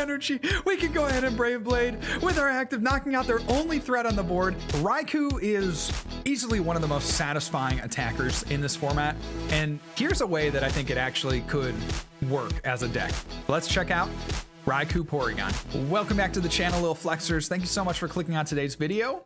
energy, we can go ahead and Brave Blade with our active, knocking out their only threat on the board. Raikou is easily one of the most satisfying attackers in this format, and here's a way that I think it actually could work as a deck. Let's check out Raikou Porygon. Welcome back to the channel, Lil Flexers. Thank you so much for clicking on today's video.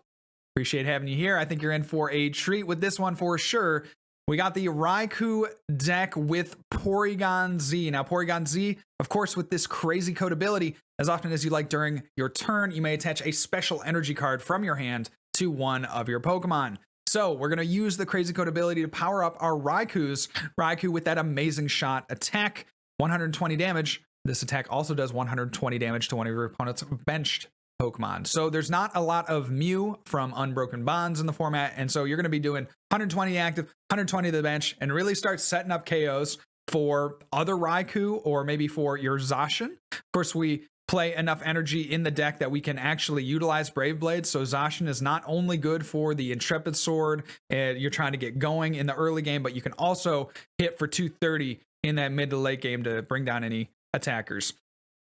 Appreciate having you here. I think you're in for a treat with this one for sure. We got the Raikou deck with Porygon-Z. Now, Porygon-Z, of course, with this crazy code ability, as often as you like during your turn, you may attach a special energy card from your hand to one of your Pokemon. So we're going to use the crazy code ability to power up our Raikous. Raikou with that amazing shot attack, 120 damage. This attack also does 120 damage to one of your opponent's benched Pokemon. So there's not a lot of Mew from Unbroken Bonds in the format, and so you're going to be doing 120 active, 120 to the bench, and really start setting up KOs for other Raikou or maybe for your Zacian. Of course, we play enough energy in the deck that we can actually utilize Brave Blade, so Zacian is not only good for the Intrepid Sword, you're trying to get going in the early game, but you can also hit for 230 in that mid to late game to bring down any attackers.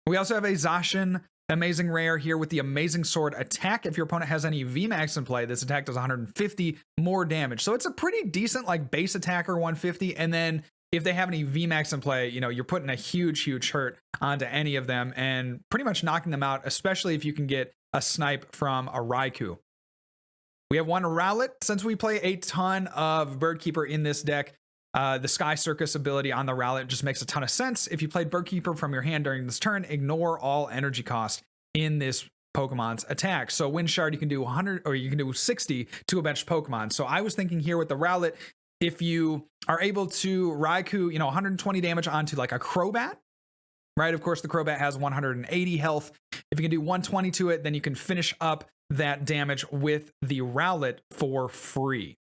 We also have a Zacian amazing rare here with the amazing sword attack. If your opponent has any VMAX in play, this attack does 150 more damage. So it's a pretty decent like base attacker 150. And then if they have any VMAX in play, you know, you're putting a huge hurt onto any of them and pretty much knocking them out, especially if you can get a snipe from a Raikou. We have one Rowlet. Since we play a ton of Bird Keeper in this deck, the Sky Circus ability on the Rowlet just makes a ton of sense. If you played Bird Keeper from your hand during this turn, ignore all energy cost in this Pokemon's attack. So Wind Shard, you can do 100 or you can do 60 to a benched Pokemon. So I was thinking here with the Rowlet, if you are able to Raikou, you know, 120 damage onto like a Crobat, right? Of course, the Crobat has 180 health. If you can do 120 to it, then you can finish up that damage with the Rowlet for free.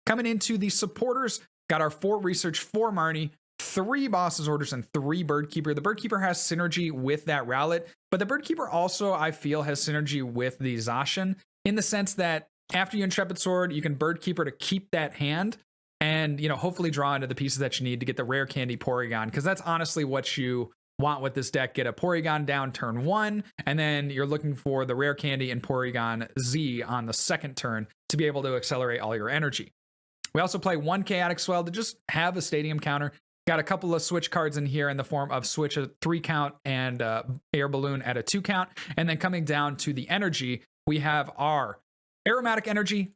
Coming into the supporters, got our 4 research, 4 Marnie, 3 bosses orders, and 3 Bird Keeper. The Bird Keeper has synergy with that Rowlet, but the Bird Keeper also, I feel, has synergy with the Zacian in the sense that after you Intrepid Sword, you can Bird Keeper to keep that hand and, you know, hopefully draw into the pieces that you need to get the Rare Candy Porygon, because that's honestly what you want with this deck. Get a Porygon down turn 1, and then you're looking for the Rare Candy and Porygon-Z on the second turn to be able to accelerate all your energy. We also play 1 Chaotic Swell to just have a stadium counter. Got a couple of Switch cards in here in the form of Switch a 3 count and Air Balloon at a 2 count. And then coming down to the energy, we have our Aromatic Energy,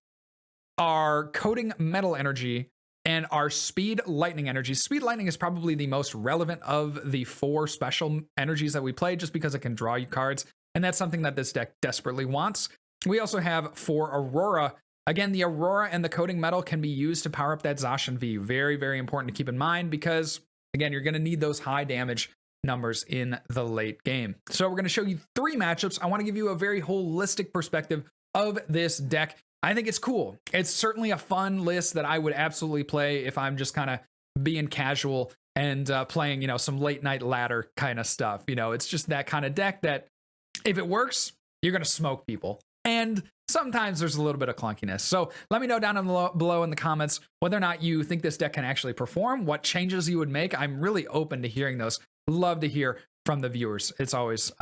our Coating Metal Energy, and our Speed Lightning Energy. Speed Lightning is probably the most relevant of the 4 special energies that we play just because it can draw you cards. And that's something that this deck desperately wants. We also have 4 Aurora. Again, the Aurora and the Coating Metal can be used to power up that Zacian V. Very, very important to keep in mind because, again, you're going to need those high damage numbers in the late game. So we're going to show you 3 matchups. I want to give you a very holistic perspective of this deck. I think it's cool. It's certainly a fun list that I would absolutely play if I'm just kind of being casual and playing, you know, some late night ladder kind of stuff. You know, it's just that kind of deck that if it works, you're going to smoke people. And sometimes there's a little bit of clunkiness. So let me know down below in the comments whether or not you think this deck can actually perform, what changes you would make. I'm really open to hearing those. Love to hear from the viewers. It's always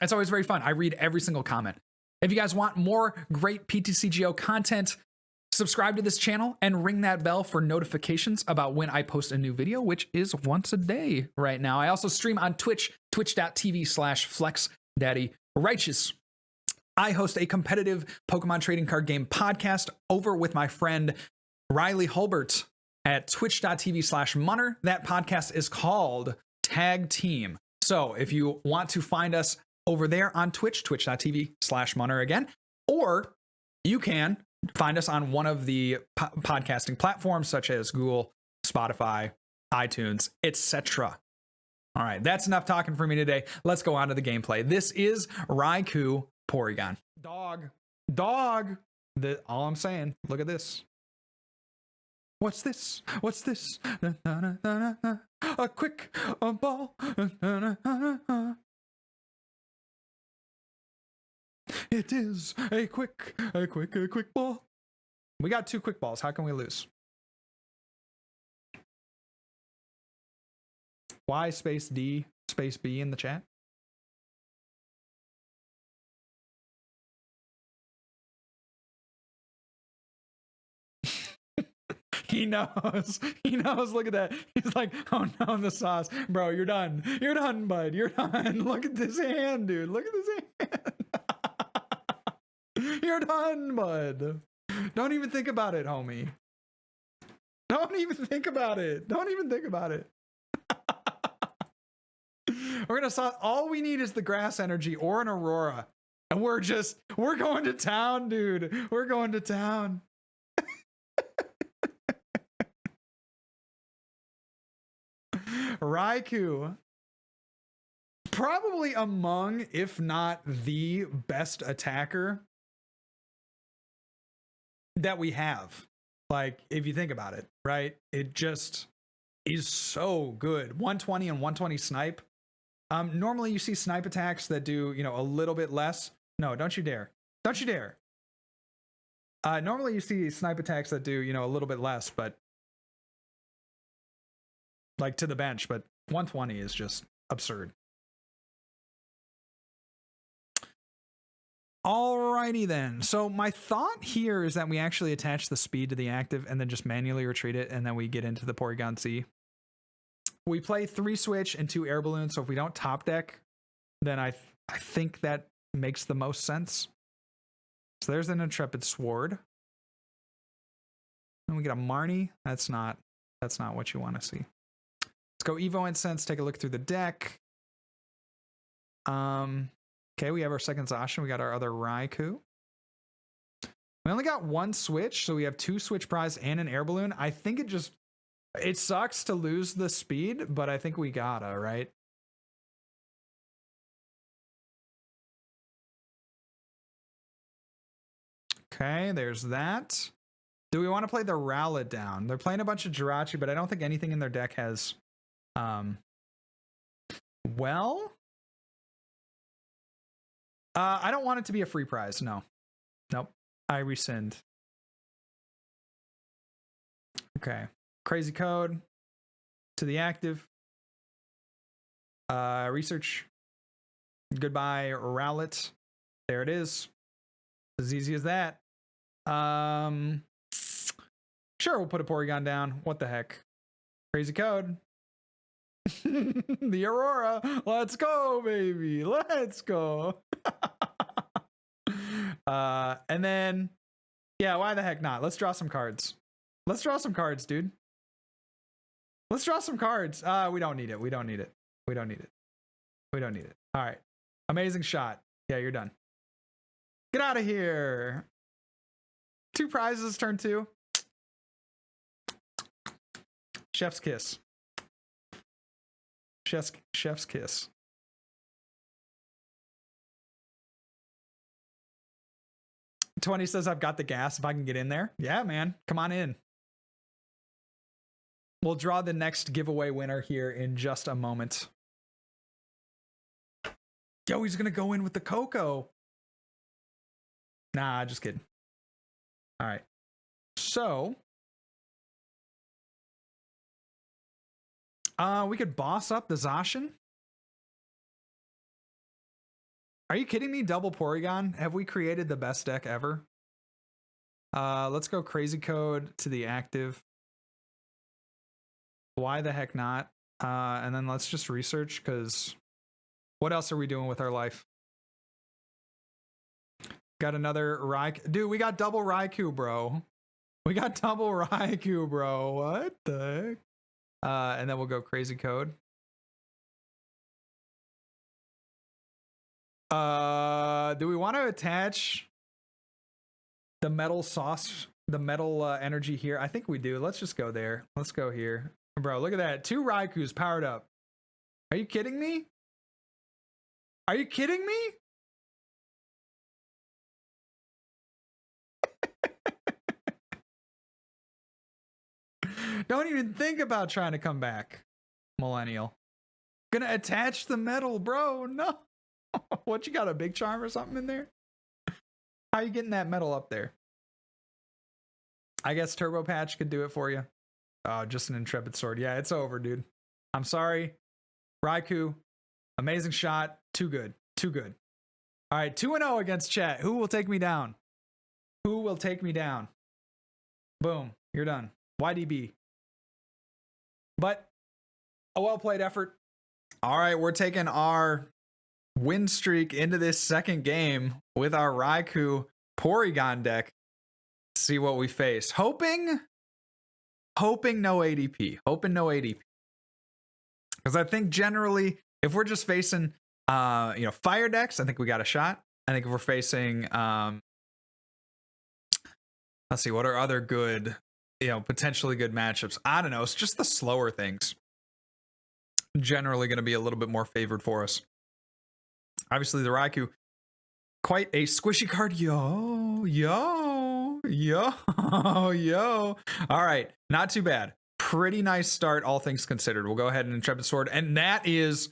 very fun. I read every single comment. If you guys want more great PTCGO content, subscribe to this channel and ring that bell for notifications about when I post a new video, which is once a day right now. I also stream on Twitch, twitch.tv/FlexDaddyRighteous. I host a competitive Pokemon trading card game podcast over with my friend Riley Hulbert at twitch.tv/Munner. That podcast is called Tag Team. So if you want to find us over there on Twitch, twitch.tv/Munner again, or you can find us on one of the podcasting platforms such as Google, Spotify, iTunes, etc. All right, that's enough talking for me today. Let's go on to the gameplay. This is Raikou Porygon. Dog. All I'm saying, look at this. What's this? A quick ball. It is a quick ball. We got 2 quick balls. How can we lose? Y space D space B in the chat. He knows. He knows. Look at that. He's like, oh no, the sauce. Bro, you're done. You're done, bud. You're done. Look at this hand, dude. Look at this hand. You're done, bud. Don't even think about it, homie. Don't even think about it. Don't even think about it. We're gonna sauce. All we need is the grass energy or an Aurora. And we're going to town, dude. We're going to town. Raikou, probably among, if not the best attacker that we have. Like, if you think about it, right? It just is so good. 120 and 120 snipe. Normally you see snipe attacks that do, you know, a little bit less. No, don't you dare. Don't you dare. Normally you see snipe attacks that do, you know, a little bit less, but like to the bench, but 120 is just absurd. Alrighty then. So my thought here is that we actually attach the speed to the active and then just manually retreat it, and then we get into the Porygon-Z. We play 3 Switch and 2 Air Balloons, so if we don't top deck, then I think that makes the most sense. So there's an Intrepid Sword. And we get a Marnie. That's not what you want to see. Let's go Evo Incense, take a look through the deck. Okay, we have our second Zacian. We got our other Raikou. We only got 1 Switch, so we have 2 Switch Prize and an Air Balloon. I think it sucks to lose the speed, but I think we gotta, right? Okay, there's that. Do we want to play the Rowlet down? They're playing a bunch of Jirachi, but I don't think anything in their deck has... well... I don't want it to be a free prize. No. Nope. I rescind. Okay. Crazy code to the active. Research. Goodbye, Rowlet. There it is. As easy as that. Sure, we'll put a Porygon down. What the heck? Crazy code. The Aurora. Let's go, baby. Let's go. And then, yeah, why the heck not? Let's draw some cards. Let's draw some cards, dude. Let's draw some cards. We don't need it. We don't need it. We don't need it. We don't need it. All right. Amazing shot. Yeah, you're done. Get out of here. 2 prizes, turn 2. Chef's kiss. Chef's kiss. Twenty says I've got the gas if I can get in there. Yeah, man. Come on in. We'll draw the next giveaway winner here in just a moment. Yo, he's gonna go in with the Coco. Nah, just kidding. All right. So we could boss up the Zacian. Are you kidding me? Double Porygon? Have we created the best deck ever? Let's go Crazy Code to the active. Why the heck not? And then let's just research, because what else are we doing with our life? Got another Raikou. Dude, we got double Raikou, bro. We got double Raikou, bro. What the heck? And then we'll go Crazy Code. Do we want to attach the metal sauce, the metal energy here? I think we do. Let's just go there. Let's go here. Bro, look at that. 2 Raikous powered up. Are you kidding me? Are you kidding me? Don't even think about trying to come back, Millennial. Gonna attach the metal, bro. No. What, you got a big charm or something in there? How you getting that metal up there? I guess Turbo Patch could do it for you. Oh, just an Intrepid Sword. Yeah, it's over, dude. I'm sorry. Raikou, amazing shot. Too good. Too good. All right, 2-0 against chat. Who will take me down? Who will take me down? Boom. You're done. YDB. But a well-played effort. All right, we're taking our win streak into this second game with our Raikou Porygon deck. See what we face. Hoping no ADP. Hoping no ADP. Because I think generally, if we're just facing fire decks, I think we got a shot. I think if we're facing let's see, what are other good, potentially good matchups? I don't know. It's just the slower things generally going to be a little bit more favored for us. Obviously, the Raikou, quite a squishy card. Yo. All right, not too bad. Pretty nice start, all things considered. We'll go ahead and Intrepid Sword. And that is,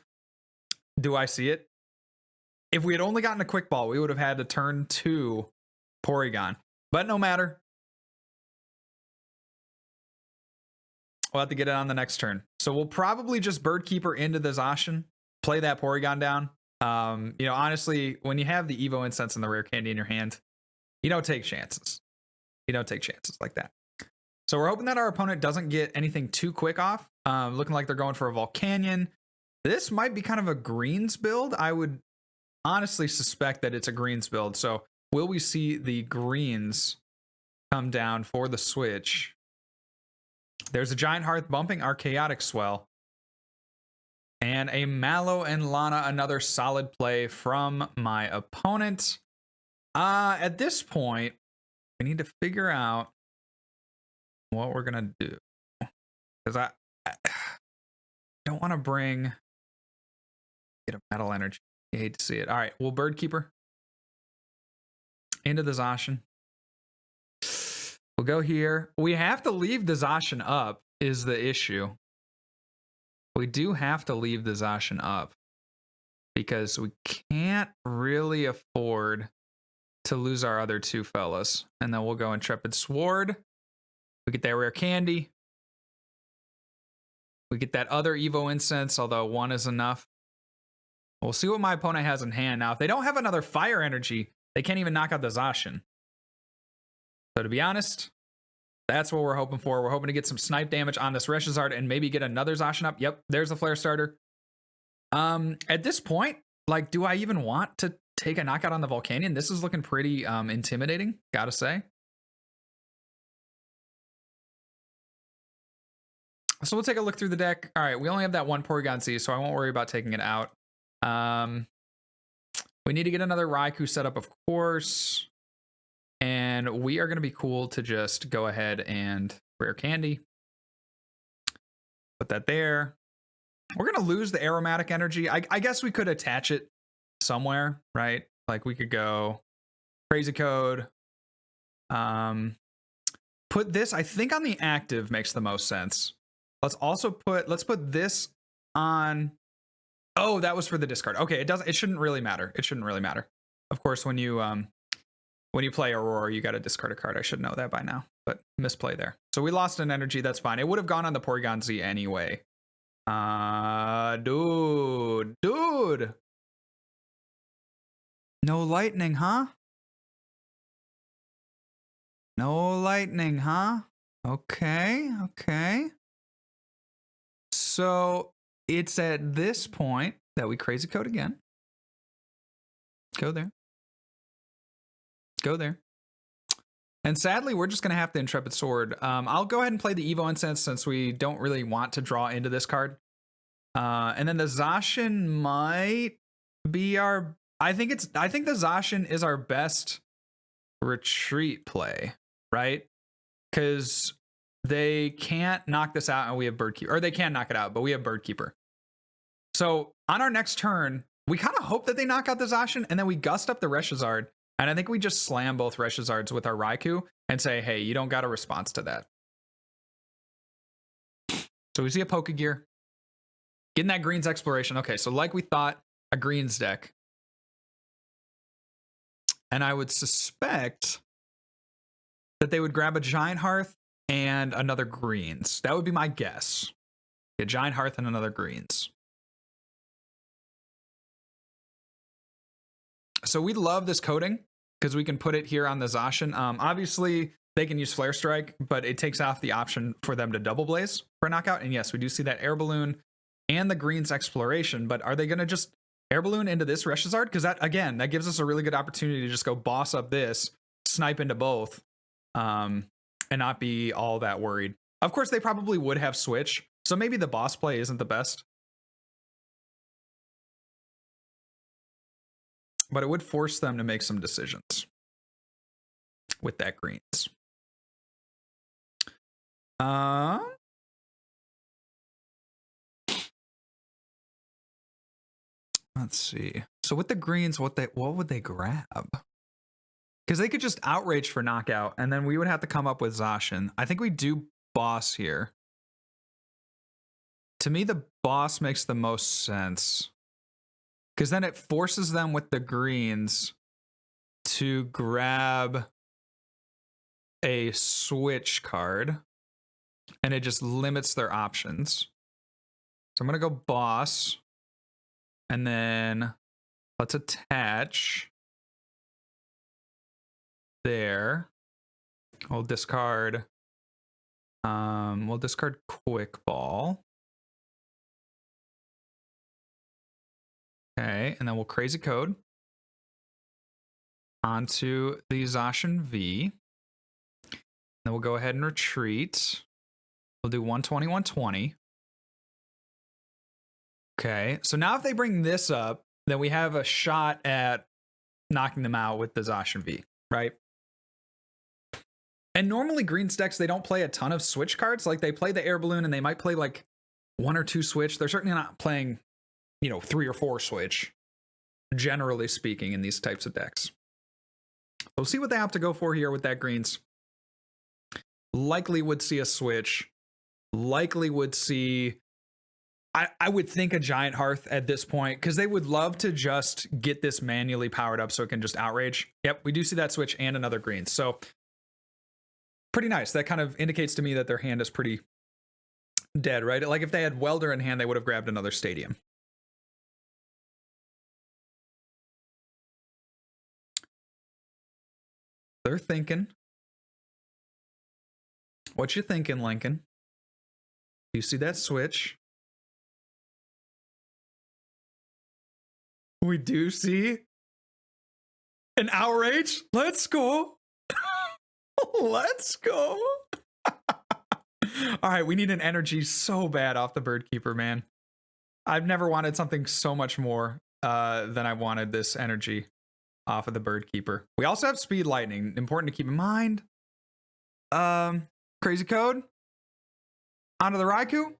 do I see it? If we had only gotten a quick ball, we would have had to turn to Porygon. But no matter. We'll have to get it on the next turn. So we'll probably just Bird Keeper into the Zacian, play that Porygon down. Honestly, when you have the Evo Incense and the Rare Candy in your hand, you don't take chances. You don't take chances like that. So we're hoping that our opponent doesn't get anything too quick off. Looking like they're going for a Volcanion. This might be kind of a greens build. I would honestly suspect that it's a greens build. So will we see the greens come down for the switch? There's a Giant Hearth bumping our Chaotic Swell. And a Mallow and Lana, another solid play from my opponent. At this point, we need to figure out what we're going to do. Because I don't want to get a Metal Energy. I hate to see it. All right, we'll Bird Keeper into the Zacian. We'll go here. We have to leave the Zacian up is the issue. We do have to leave the Zacian up because we can't really afford to lose our other two fellas. And then we'll go Intrepid Sword. We get that Rare Candy. We get that other Evo Incense, although one is enough. We'll see what my opponent has in hand. Now, if they don't have another Fire Energy, they can't even knock out the Zacian. So to be honest, that's what we're hoping for. We're hoping to get some snipe damage on this Reshizard and maybe get another Zacian up. Yep, there's the Flare Starter. At this point, like, do I even want to take a knockout on the Volcanion? This is looking pretty intimidating, gotta say. So we'll take a look through the deck. All right, we only have that one Porygon-Z, so I won't worry about taking it out. We need to get another Raikou set up, of course. And we are going to be cool to just go ahead and Rare Candy. Put that there. We're going to lose the Aromatic Energy. I guess we could attach it somewhere, right? Like we could go Crazy Code. Put this, I think, on the active makes the most sense. Let's put this on. Oh, that was for the discard. Okay, it shouldn't really matter. It shouldn't really matter. Of course, when you play Aurora, you got to discard a card. I should know that by now, but misplay there. So we lost an energy. That's fine. It would have gone on the Porygon-Z anyway. Dude. No lightning, huh? No lightning, huh? Okay. So it's at this point that we Crazy Code again. Go there. And sadly, we're just going to have the Intrepid Sword. I'll go ahead and play the Evo Incense since we don't really want to draw into this card. And then the Zacian might be our... I think the Zacian is our best retreat play, right? Because they can't knock this out and we have Bird Keeper. Or they can knock it out, but we have Bird Keeper. So on our next turn, we kind of hope that they knock out the Zacian and then we gust up the Reshizard. And I think we just slam both Reshizards with our Raikou and say, hey, you don't got a response to that. So we see a Pokegear. Getting that Greens Exploration. Okay, so like we thought, a Greens deck. And I would suspect that they would grab a Giant Hearth and another Greens. That would be my guess. A Giant Hearth and another Greens. So we love this coating because we can put it here on the Zacian. Obviously, they can use Flare Strike, but it takes off the option for them to double blaze for a knockout. And yes, we do see that Air Balloon and the Green's Exploration, but are they going to just Air Balloon into this Reshizard? Because that, again, that gives us a really good opportunity to just go boss up this, snipe into both, and not be all that worried. Of course, they probably would have Switch, so maybe the boss play isn't the best. But it would force them to make some decisions with that Greens. Let's see. So with the Greens, what would they grab? Because they could just Outrage for knockout, and then we would have to come up with Zacian. I think we do boss here. To me, the boss makes the most sense. Because then it forces them with the Greens to grab a Switch card. And it just limits their options. So I'm going to go boss. And then let's attach there. We'll discard Quick Ball. Okay, and then we'll Crazy Code onto the Zacian V. Then we'll go ahead and retreat. We'll do 120, 120. Okay, so now if they bring this up, then we have a shot at knocking them out with the Zacian V, right? And normally Green's decks, they don't play a ton of Switch cards. Like they play the Air Balloon and they might play like 1 or 2 Switch. They're certainly not playing, 3 or 4 Switch, generally speaking, in these types of decks. We'll see what they have to go for here with that Greens. Likely would see a Switch. Likely would see, I would think, a Giant Hearth at this point, because they would love to just get this manually powered up so it can just Outrage. Yep, we do see that Switch and another Greens. So pretty nice. That kind of indicates to me that their hand is pretty dead, right? Like if they had Welder in hand, they would have grabbed another Stadium. They're thinking. What you thinking, Lincoln? You see that Switch? We do see an Outrage. Let's go. Let's go. All right, we need an energy so bad off the Bird Keeper, man. I've never wanted something so much more than I wanted this energy off of the Bird Keeper. We also have Speed Lightning. Important to keep in mind. Crazy Code. Onto the Raikou.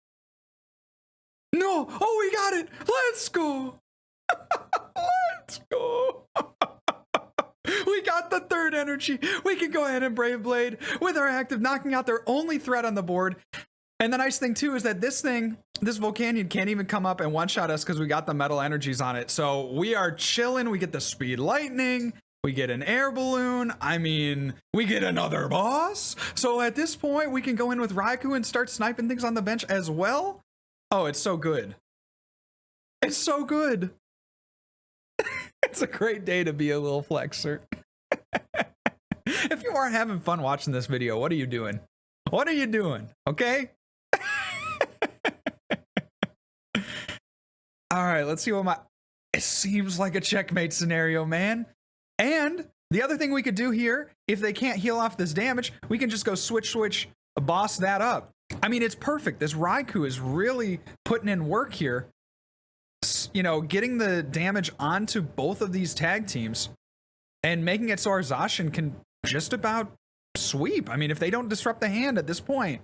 No! Oh, we got it! Let's go! Let's go! We got the third energy. We can go ahead and Brave Blade with our active, knocking out their only threat on the board. And the nice thing too is that this Volcanion can't even come up and one-shot us because we got the metal energies on it. So we are chilling. We get the Speed Lightning. We get an Air Balloon. I mean, we get another boss. So at this point, we can go in with Raikou and start sniping things on the bench as well. Oh, it's so good. It's so good. It's a great day to be a little flexer. If you aren't having fun watching this video, what are you doing? What are you doing? Okay? All right, let's see what it seems like a checkmate scenario, man. And the other thing we could do here, if they can't heal off this damage, we can just go switch, boss that up. I mean, it's perfect. This Raikou is really putting in work here. Getting the damage onto both of these tag teams and making it so our Zacian can just about sweep. I mean, if they don't disrupt the hand at this point,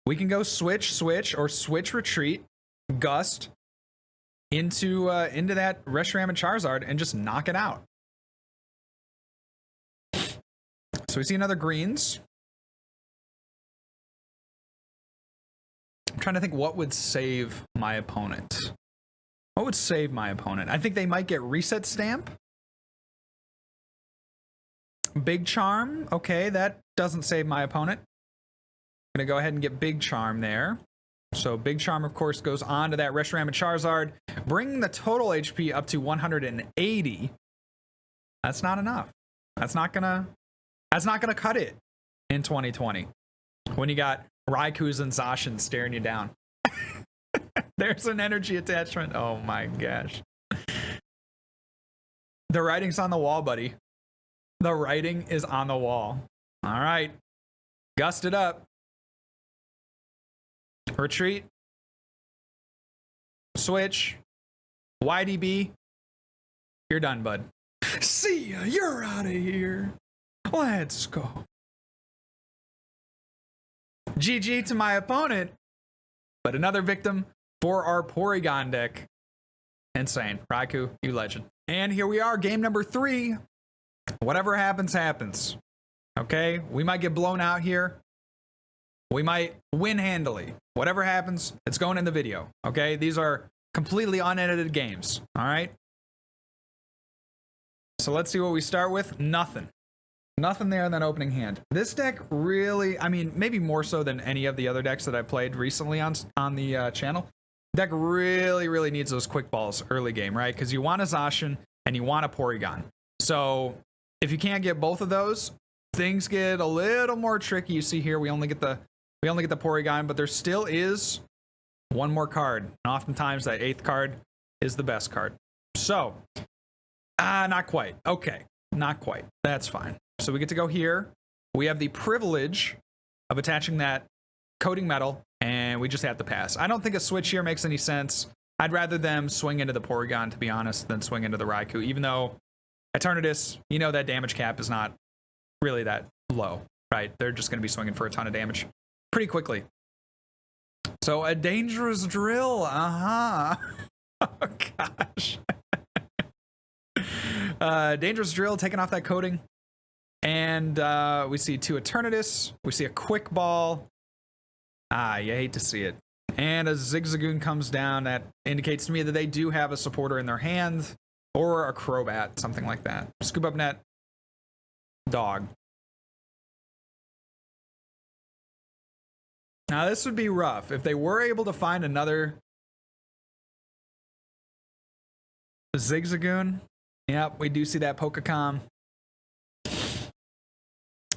we can go switch, or switch retreat, gust into that Reshiram and Charizard and just knock it out. So we see another Greens. I'm trying to think what would save my opponent. What would save my opponent? I think they might get Reset Stamp. Big Charm. Okay, that doesn't save my opponent. I'm going to go ahead and get Big Charm there. So Big Charm, of course, goes on to that Reshiram and Charizard, bringing the total HP up to 180. That's not enough. That's not gonna cut it. in 2020 when you got Raikous and Zacian staring you down. There's an energy attachment. Oh my gosh. The writing's on the wall, buddy. The writing is on the wall. All right. Gust it up. Retreat. Switch. YDB. You're done, bud. See ya. You're out of here. Let's go. GG to my opponent. But another victim for our Porygon deck. Insane. Raikou, you legend. And here we are, game number 3. Whatever happens, happens. Okay? We might get blown out here. We might win handily. Whatever happens, it's going in the video. Okay? These are completely unedited games. All right? So let's see what we start with. Nothing. Nothing there in that opening hand. This deck really, I mean, maybe more so than any of the other decks that I played recently on the channel. Deck really needs those quick balls early game, right? Because you want a Zacian and you want a Porygon. So if you can't get both of those, things get a little more tricky. You see here, we only get the Porygon, but there still is one more card. And oftentimes that 8th card is the best card. So, not quite. Okay, not quite. That's fine. So we get to go here. We have the privilege of attaching that coating metal, and we just have to pass. I don't think a switch here makes any sense. I'd rather them swing into the Porygon, to be honest, than swing into the Raikou, even though Eternatus, you know that damage cap is not really that low, right? They're just going to be swinging for a ton of damage pretty quickly. So a dangerous drill, oh gosh. Dangerous drill, taking off that coating. And we see 2 Eternatus. We see a quick ball. You hate to see it. And a Zigzagoon comes down. That indicates to me that they do have a supporter in their hand. Or a Crobat, something like that. Scoop up net. Dog. Now this would be rough. If they were able to find another Zigzagoon. Yep, we do see that Pokémon.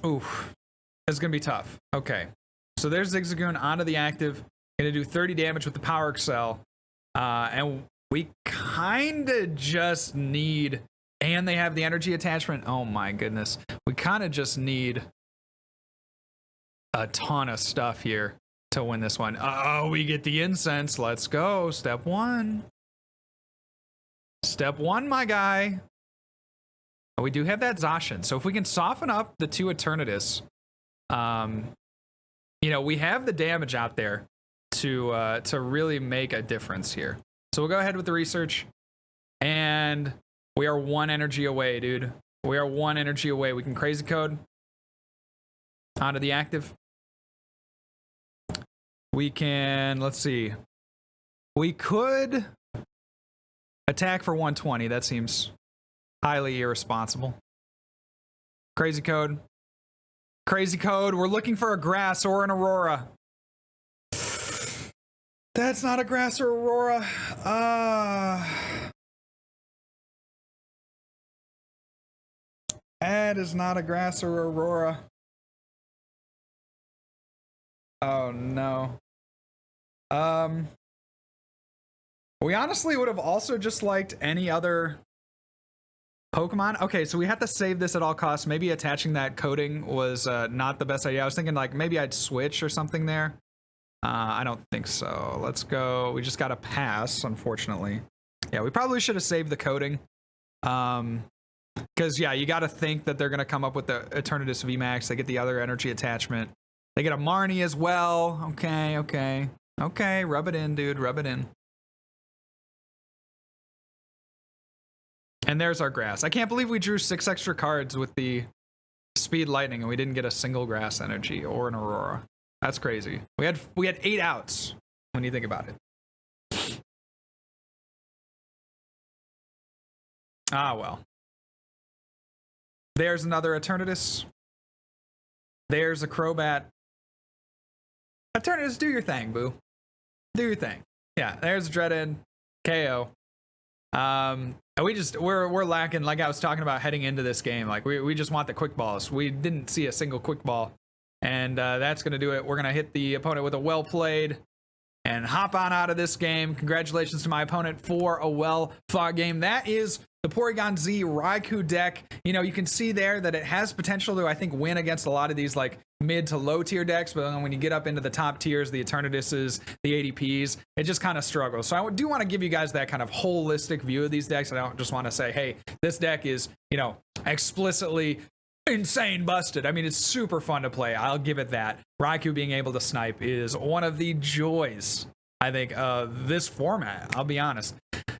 Oof. It's going to be tough. Okay. So there's Zigzagoon onto the active. Going to do 30 damage with the Power Excel. And we kind of just need... And they have the energy attachment. Oh my goodness. We kind of just need a ton of stuff here to win this one. Oh, we get the incense. Let's go. Step 1. Step 1, my guy. Oh, we do have that Zacian. So if we can soften up the 2 Eternatus, you know, we have the damage out there to really make a difference here. So we'll go ahead with the research. And we are 1 energy away, dude. We are 1 energy away. We can crazy code onto the active. We can, let's see. We could attack for 120. That seems highly irresponsible. Crazy code. Crazy code. We're looking for a grass or an Aurora. That's not a grass or Aurora. That is not a grass or Aurora. Oh no. We honestly would have also just liked any other Pokemon. Okay, so we have to save this at all costs. Maybe attaching that coating was not the best idea. I was thinking like maybe I'd switch or something there. I don't think so. Let's go. We just got to pass, unfortunately. Yeah, we probably should have saved the coating. Because, yeah, you got to think that they're going to come up with the Eternatus VMAX. They get the other energy attachment. They get a Marnie as well. Okay, okay. Okay, rub it in, dude. Rub it in. And there's our grass. I can't believe we drew 6 extra cards with the Speed Lightning and we didn't get a single grass energy or an Aurora. That's crazy. We had 8 outs when you think about it. Ah, well. There's another Eternatus. There's a Crobat. Eternatus, do your thing, boo. Do your thing. Yeah, there's Dreaded. KO. And we're lacking, like I was talking about heading into this game. Like we just want the quick balls. We didn't see a single quick ball And that's going to do it. We're going to hit the opponent with a well played and hop on out of this game. Congratulations to my opponent for a well-fought game. That is the Porygon-Z Raikou deck. You know, you can see there that it has potential to, I think, win against a lot of these like mid to low tier decks, but then when you get up into the top tiers, the Eternatus's, the ADPs, it just kind of struggles. So I do want to give you guys that kind of holistic view of these decks. I don't just want to say, hey, this deck is, you know, explicitly insane busted. I mean, it's super fun to play. I'll give it that. Raikou being able to snipe is one of the joys, I think, of this format. I'll be honest.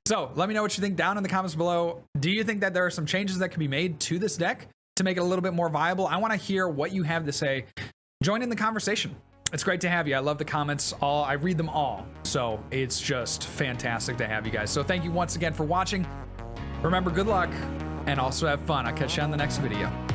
So let me know what you think down in the comments below. Do you think that there are some changes that can be made to this deck to make it a little bit more viable? I want to hear what you have to say. Join in the conversation. It's great to have you. I love the comments. I read them all. So it's just fantastic to have you guys. So thank you once again for watching. Remember, good luck and also have fun. I'll catch you on the next video.